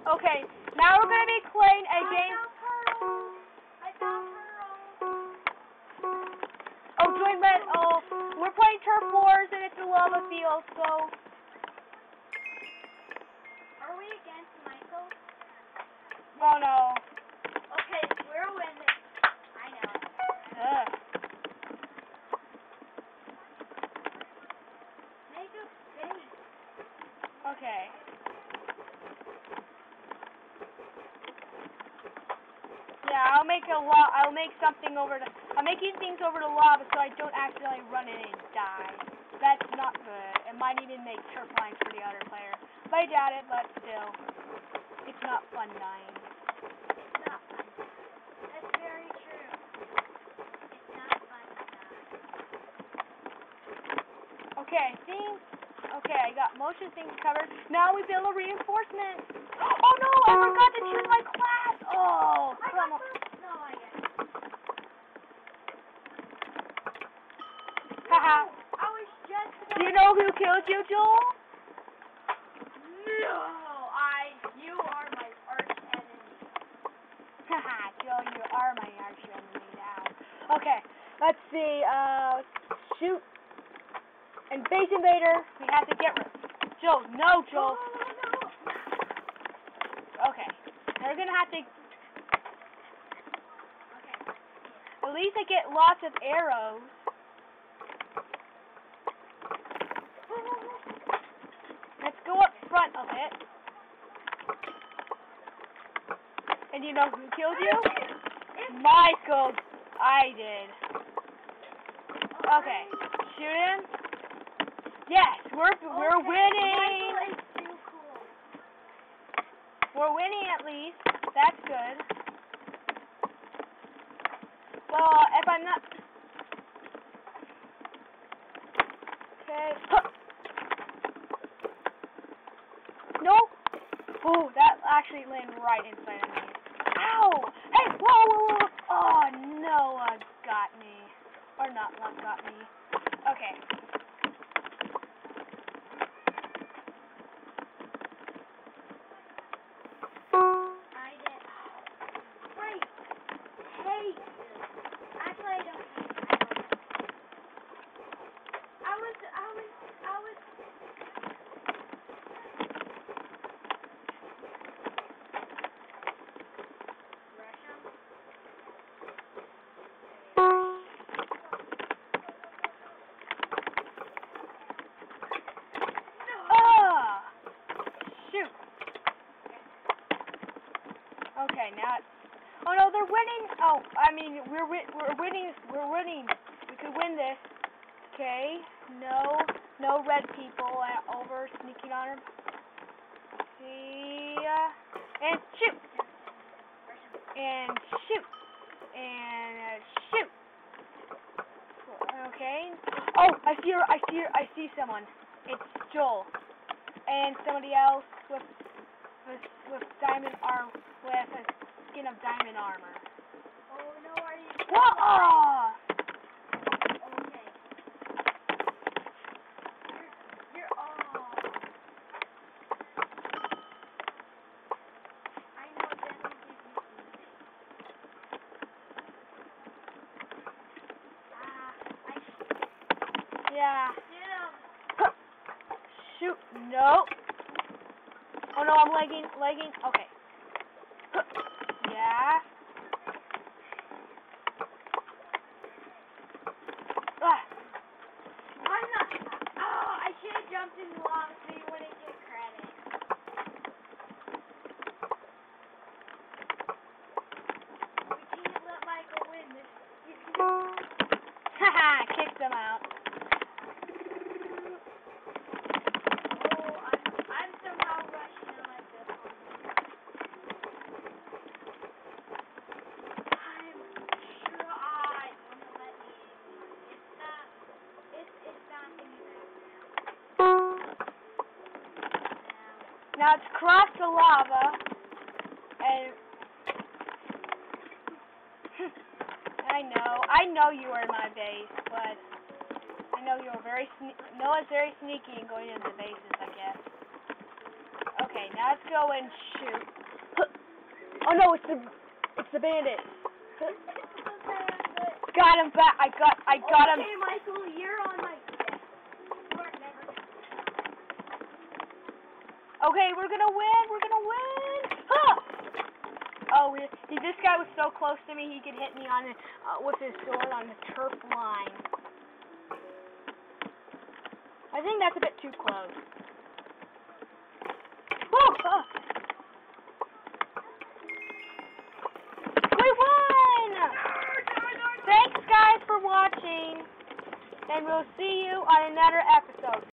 Okay, now we're gonna be playing a game. I found Pearl. Oh, join Red. Oh, we're playing Turf Wars and it's a lava field. So. Are we against Michael? Oh no. Okay, we're winning. I know. Ugh. Make a face. Okay. Yeah, I'll make something over the. I'm making things over the lava so I don't accidentally run in and die. That's not good. It might even make turf lines for the other player. But I doubt it. But still, it's not fun dying. It's not fun. That's very true. It's not fun to die. Okay, I think. Okay, I got most of the things covered. Now we build a reinforcement. Oh no! I forgot to choose my class. Oh, come on. No, I didn't. Haha. I was just. Do you know who killed you, Joel? No, you are my arch enemy. Haha, Joel, you are my arch enemy now. Okay, let's see. Shoot. And base invader, we have to get rid. Joel, no, Joel. No. Okay, we're gonna have to. Okay. At least I get lots of arrows. Let's go up front of it. And you know who killed you? Michael. I did. Okay, shoot him. Yes, we're winning. Michael is too cool. We're winning at least. That's good. Well, if I'm not. Okay. No. Oh, that actually landed right inside of me. Ow! Hey, whoa. Oh, Noah got me. Or not got me. Okay. I did. Wait. Hey. Actually, I don't. I was. Ah! Shoot. Okay, now it's. Oh no, they're winning. Oh, I mean, we're winning. We're winning. We could win this. Okay. No red people over sneaking on her. See and shoot. And shoot. And shoot. Okay. Oh, I see someone. It's Joel. And somebody else with diamond arm, with a skin of diamond armor. Oh no, are you? Whoa! Okay. You're I know that will give you something. Yeah. Get him. Shoot. No. Oh no, I'm lagging. Okay. Yeah. Ah. I'm not. Oh, I should have jumped in the lava so you wouldn't get credit. We can't let Michael win this. Haha, kicked them out. Oh, I'm somehow rushing him at this one. I'm trying. Won't let me anymore. It's not thinking that now. Now it's crossed the lava, and I know you are in my base, but I know you're Noah's very sneaky and going into the bases, I guess. Okay. Okay, now let's go and shoot. Oh no, it's the bandit. Got him back. I got him. Okay, Michael, you're on my deck. Okay, we're gonna win. We're gonna win. Huh! Oh, this guy was so close to me. He could hit me on with his sword on the turf line. I think that's a bit too close. Woo! We won! Thanks, guys, for watching, and we'll see you on another episode.